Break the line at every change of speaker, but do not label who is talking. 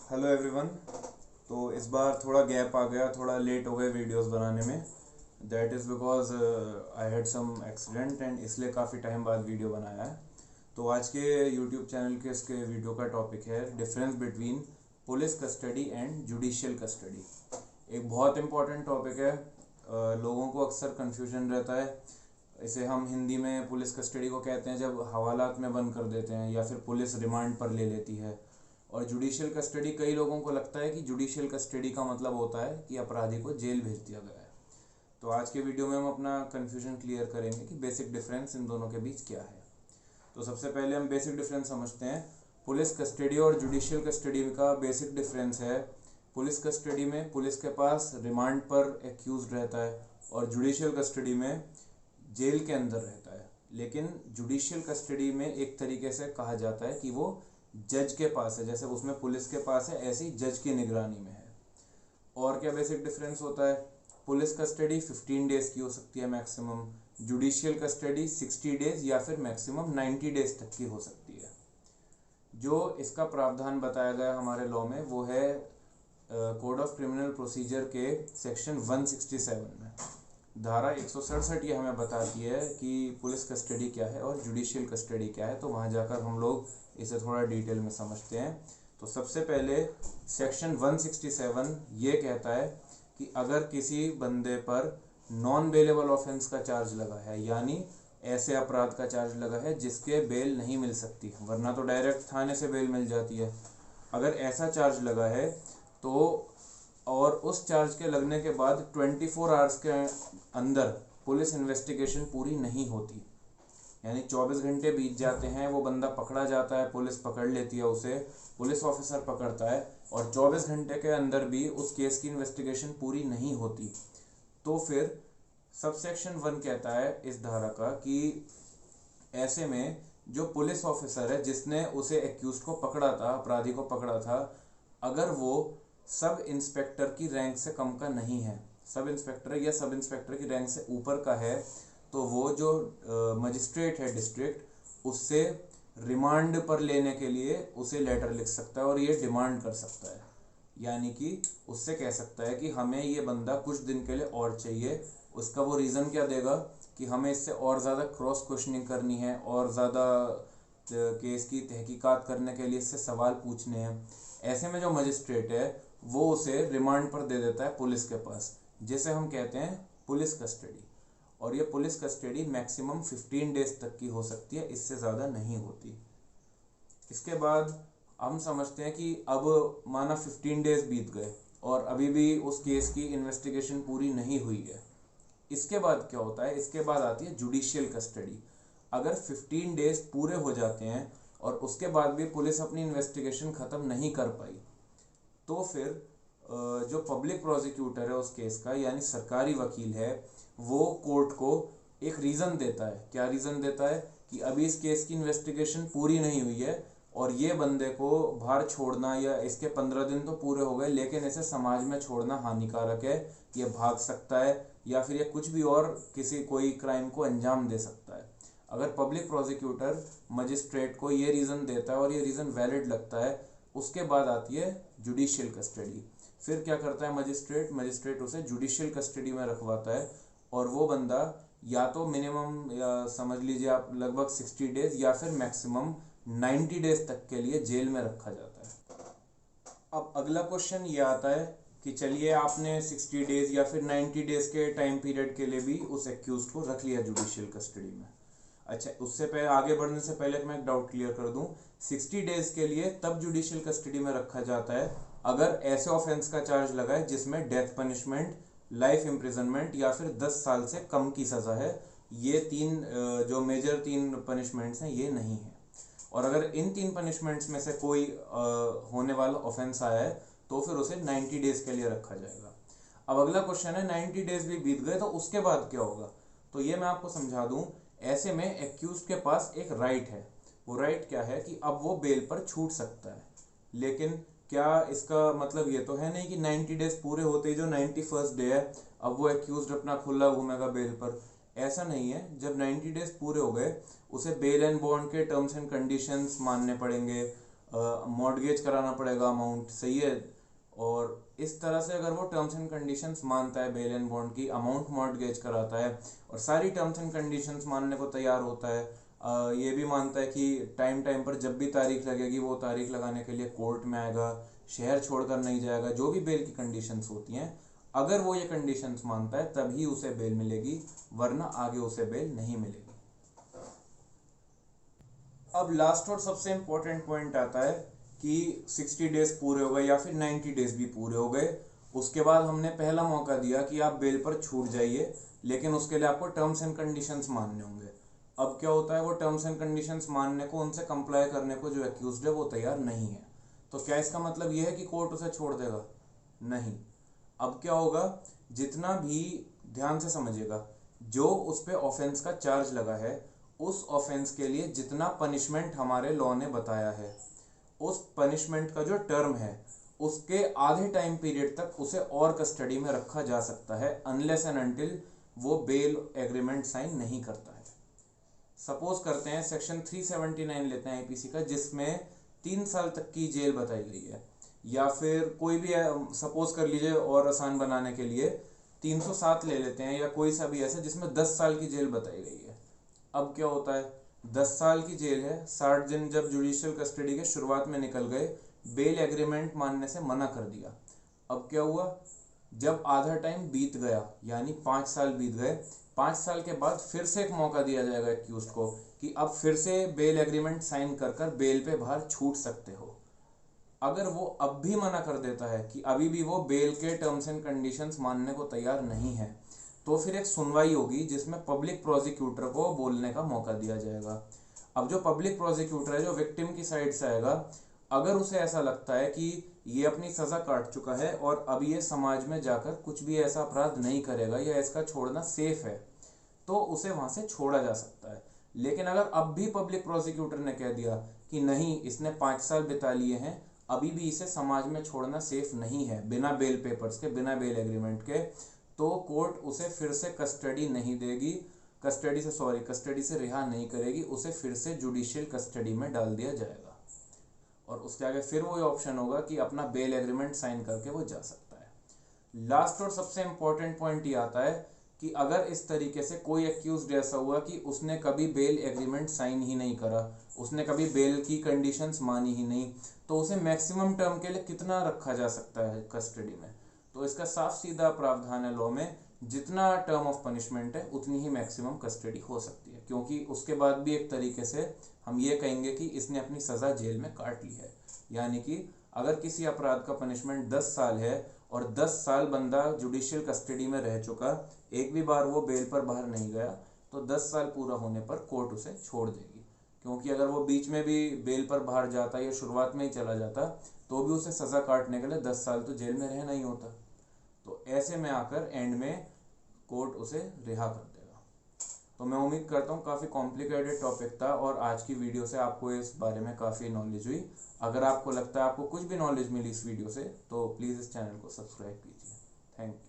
Hello everyone. तो इस बार थोड़ा गैप आ गया, थोड़ा लेट हो गए वीडियोस बनाने में। That is because I had some accident and इसलिए काफ़ी टाइम बाद वीडियो बनाया है। तो आज के यूट्यूब चैनल के इसके वीडियो का टॉपिक है difference between police custody and judicial custody. एक बहुत इंपॉर्टेंट टॉपिक है। लोगों को अक्सर कन्फ्यूजन रहता है। इसे हम हिंदी में पुलिस कस्टडी को कहते हैं जब हवालात में बंद कर देते हैं या फिर पुलिस रिमांड पर ले लेती है। और जुडिशियल कस्टडी, कई लोगों को लगता है कि जुडिशियल कस्टडी का मतलब होता है कि अपराधी को जेल भेज दिया गया है। तो आज के वीडियो में हम अपना कन्फ्यूजन क्लियर करेंगे कि बेसिक डिफरेंस इन दोनों के बीच क्या है। तो सबसे पहले हम बेसिक डिफरेंस समझते हैं। पुलिस कस्टडी और जुडिशियल कस्टडी का बेसिक डिफरेंस है, पुलिस कस्टडी में पुलिस के पास रिमांड पर एक्यूज रहता है और जुडिशियल कस्टडी में जेल के अंदर रहता है। लेकिन जुडिशियल कस्टडी में एक तरीके से कहा जाता है कि वो जज के पास है, जैसे उसमें पुलिस के पास है ऐसी जज की निगरानी में है। और क्या बेसिक डिफरेंस होता है? पुलिस कस्टडी 15 डेज की हो सकती है मैक्सिमम, जुडिशियल कस्टडी 60 डेज या फिर मैक्सिमम 90 डेज तक की हो सकती है। जो इसका प्रावधान बताया गया हमारे लॉ में वो है कोड ऑफ क्रिमिनल प्रोसीजर के सेक्शन 167 में। धारा 167 ये हमें बताती है कि पुलिस कस्टडी क्या है और जुडिशियल कस्टडी क्या है। तो वहाँ जाकर हम लोग इसे थोड़ा डिटेल में समझते हैं। तो सबसे पहले सेक्शन 167 ये कहता है कि अगर किसी बंदे पर नॉन बेलेबल ऑफेंस का चार्ज लगा है, यानी ऐसे अपराध का चार्ज लगा है जिसके बेल नहीं मिल सकती, वरना तो डायरेक्ट थाने से बेल मिल जाती है। अगर ऐसा चार्ज लगा है तो और उस चार्ज के लगने के बाद 24 आवर्स के अंदर पुलिस इन्वेस्टिगेशन पूरी नहीं होती, यानी 24 घंटे बीत जाते हैं, वो बंदा पकड़ा जाता है, पुलिस पकड़ लेती है उसे, पुलिस ऑफिसर पकड़ता है और 24 घंटे के अंदर भी उस केस की इन्वेस्टिगेशन पूरी नहीं होती, तो फिर सबसेक्शन 1 कहता है इस धारा का कि ऐसे में जो पुलिस ऑफिसर है जिसने उसे एक्यूज को पकड़ा था, अपराधी को पकड़ा था, अगर वो सब इंस्पेक्टर की रैंक से कम का नहीं है, सब इंस्पेक्टर या सब इंस्पेक्टर की रैंक से ऊपर का है, तो वो जो मजिस्ट्रेट है डिस्ट्रिक्ट, उससे रिमांड पर लेने के लिए उसे लेटर लिख सकता है और ये डिमांड कर सकता है। यानी कि उससे कह सकता है कि हमें ये बंदा कुछ दिन के लिए और चाहिए। उसका वो रीज़न क्या देगा कि हमें इससे और ज़्यादा क्रॉस क्वेश्चनिंग करनी है और ज़्यादा केस की तहकीकात करने के लिए इससे सवाल पूछने हैं। ऐसे में जो मजिस्ट्रेट है वो उसे रिमांड पर दे देता है पुलिस के पास, जिसे हम कहते हैं पुलिस कस्टडी। और ये पुलिस कस्टडी मैक्सिमम 15 डेज तक की हो सकती है, इससे ज़्यादा नहीं होती। इसके बाद हम समझते हैं कि अब माना 15 डेज बीत गए और अभी भी उस केस की इन्वेस्टिगेशन पूरी नहीं हुई है। इसके बाद क्या होता है? इसके बाद आती है जुडिशियल कस्टडी। अगर 15 डेज पूरे हो जाते हैं और उसके बाद भी पुलिस अपनी इन्वेस्टिगेशन ख़त्म नहीं कर पाई, तो फिर जो पब्लिक प्रोसिक्यूटर है उस केस का, यानी सरकारी वकील है, वो कोर्ट को एक रीज़न देता है। क्या रीज़न देता है? कि अभी इस केस की इन्वेस्टिगेशन पूरी नहीं हुई है और ये बंदे को बाहर छोड़ना, या इसके 15 दिन तो पूरे हो गए लेकिन इसे समाज में छोड़ना हानिकारक है, ये भाग सकता है या फिर ये कुछ भी और किसी कोई क्राइम को अंजाम दे सकता है। अगर पब्लिक प्रोसिक्यूटर मजिस्ट्रेट को ये रीज़न देता है और ये रीज़न वैलिड लगता है, उसके बाद आती है जुडिशियल कस्टडी। फिर क्या करता है मजिस्ट्रेट उसे जुडिशियल कस्टडी में रखवाता है और वो बंदा या तो मिनिमम, या समझ लीजिए आप लगभग 60 डेज या फिर मैक्सिमम 90 डेज तक के लिए जेल में रखा जाता है। अब अगला क्वेश्चन ये आता है कि चलिए आपने 60 डेज या फिर 90 डेज के टाइम पीरियड के लिए भी उस एक्यूज को रख लिया जुडिशियल कस्टडी में। अच्छा, उससे पहले आगे बढ़ने से पहले मैं एक डाउट क्लियर कर दूं। 60 डेज के लिए तब जुडिशियल कस्टडी में रखा जाता है अगर ऐसे ऑफेंस का चार्ज लगा है जिसमें डेथ पनिशमेंट, लाइफ इम्प्रिजनमेंट या फिर 10 साल से कम की सज़ा है। ये तीन जो मेजर 3 पनिशमेंट्स हैं ये नहीं है। और अगर इन 3 पनिशमेंट्स में से कोई होने वाला ऑफेंस आया है तो फिर उसे 90 डेज के लिए रखा जाएगा। अब अगला क्वेश्चन है 90 डेज भी बीत गए तो उसके बाद क्या होगा? तो ये मैं आपको समझा दूं। ऐसे में एक्यूज के पास एक राइट है। वो राइट क्या है कि अब वो बेल पर छूट सकता है। लेकिन क्या इसका मतलब ये तो है नहीं कि 90 डेज पूरे होते ही जो 91st डे है अब वो एक्यूज अपना खुला घूमेगा बेल पर। ऐसा नहीं है। जब 90 डेज पूरे हो गए उसे बेल एंड बॉन्ड के टर्म्स एंड कंडीशंस मानने पड़ेंगे, मॉर्गेज कराना पड़ेगा अमाउंट, सही है। और इस तरह से अगर वो टर्म्स एंड कंडीशंस मानता है बेल एंड बॉन्ड की, अमाउंट मॉर्गेज कराता है और सारी टर्म्स एंड कंडीशंस मानने को तैयार होता है, ये भी मानता है कि टाइम टाइम पर जब भी तारीख लगेगी वो तारीख लगाने के लिए कोर्ट में आएगा, शहर छोड़कर नहीं जाएगा, जो भी बेल की कंडीशंस होती हैं, अगर वो ये कंडीशंस मानता है तभी उसे बेल मिलेगी, वरना आगे उसे बेल नहीं मिलेगी। अब लास्ट और सबसे इम्पोर्टेंट पॉइंट आता है कि 60 डेज पूरे हो गए या फिर 90 डेज भी पूरे हो गए, उसके बाद हमने पहला मौका दिया कि आप बेल पर छूट जाइए, लेकिन उसके लिए आपको टर्म्स एंड कंडीशंस मानने होंगे। अब क्या होता है, वो टर्म्स एंड कंडीशंस मानने को, उनसे कंप्लाई करने को जो एक्यूज्ड है वो तैयार नहीं है। तो क्या इसका मतलब ये है कि कोर्ट उसे छोड़ देगा? नहीं। अब क्या होगा, जितना भी, ध्यान से समझिएगा, जो उस पे ऑफेंस का चार्ज लगा है, उस ऑफेंस के लिए जितना पनिशमेंट हमारे लॉ ने बताया है, उस पनिशमेंट का जो टर्म है उसके आधे टाइम पीरियड तक उसे और कस्टडी में रखा जा सकता है, अनलेस एंड अनटिल वो बेल एग्रीमेंट साइन नहीं करता है। सपोज करते हैं सेक्शन 379 लेते हैं आईपीसी का, जिसमें 3 साल तक की जेल बताई गई है, या फिर कोई भी सपोज कर लीजिए और आसान बनाने के लिए 307 ले लेते हैं, या कोई सा भी ऐसा जिसमें 10 साल की जेल बताई गई है। अब क्या होता है, 10 साल की जेल है, 60 दिन जब जुडिशियल कस्टडी के शुरुआत में निकल गए, बेल एग्रीमेंट मानने से मना कर दिया। अब क्या हुआ, जब आधा टाइम बीत गया यानी 5 साल बीत गए, 5 साल के बाद फिर से एक मौका दिया जाएगा एक्यूज्ड को कि अब फिर से बेल एग्रीमेंट साइन कर कर बेल पे बाहर छूट सकते हो। अगर वो अब भी मना कर देता है कि अभी भी वो बेल के टर्म्स एंड कंडीशंस मानने को तैयार नहीं है, तो फिर एक सुनवाई होगी जिसमें पब्लिक प्रोसिक्यूटर को बोलने का मौका दिया जाएगा। अब जो पब्लिक प्रोसिक्यूटर है, जो विक्टिम की साइड से आएगा, अगर उसे ऐसा लगता है कि ये अपनी सजा काट चुका है और अब ये समाज में जाकर कुछ भी ऐसा अपराध नहीं करेगा या इसका छोड़ना सेफ है, तो उसे वहां से छोड़ा जा सकता है। लेकिन अगर अब भी पब्लिक प्रोसिक्यूटर ने कह दिया कि नहीं, इसने 5 साल बिता लिए हैं, अभी भी इसे समाज में छोड़ना सेफ नहीं है, बिना बेल पेपर्स के, बिना बेल एग्रीमेंट के, तो कोर्ट उसे फिर से कस्टडी नहीं देगी, कस्टडी से रिहा नहीं करेगी, उसे फिर से जुडिशियल कस्टडी में डाल दिया जाएगा। और उसके आगे फिर वही ऑप्शन होगा कि अपना बेल एग्रीमेंट साइन करके वो जा सकता है। लास्ट और सबसे इंपॉर्टेंट पॉइंट ये आता है कि अगर इस तरीके से कोई एक्यूज्ड ऐसा हुआ कि उसने कभी बेल एग्रीमेंट साइन ही नहीं करा, उसने कभी बेल की कंडीशंस मानी ही नहीं, तो उसे मैक्सिमम टर्म के लिए कितना रखा जा सकता है कस्टडी में? तो इसका साफ सीधा प्रावधान है लॉ में, जितना टर्म ऑफ पनिशमेंट है उतनी ही मैक्सिमम कस्टडी हो सकती है, क्योंकि उसके बाद भी एक तरीके से हम ये कहेंगे कि इसने अपनी सजा जेल में काट ली है। यानी कि अगर किसी अपराध का पनिशमेंट 10 साल है और 10 साल बंदा जुडिशियल कस्टडी में रह चुका, एक भी बार वो बेल पर बाहर नहीं गया, तो 10 साल पूरा होने पर कोर्ट उसे छोड़ देगी। क्योंकि अगर वो बीच में भी बेल पर बाहर जाता या शुरुआत में ही चला जाता, तो भी उसे सजा काटने के लिए 10 साल तो जेल में रहना ही होता। तो ऐसे में आकर एंड में कोर्ट उसे रिहा कर देगा। तो मैं उम्मीद करता हूँ काफ़ी कॉम्प्लिकेटेड टॉपिक था और आज की वीडियो से आपको इस बारे में काफ़ी नॉलेज हुई। अगर आपको लगता है आपको कुछ भी नॉलेज मिली इस वीडियो से, तो प्लीज़ इस चैनल को सब्सक्राइब कीजिए। Thank you.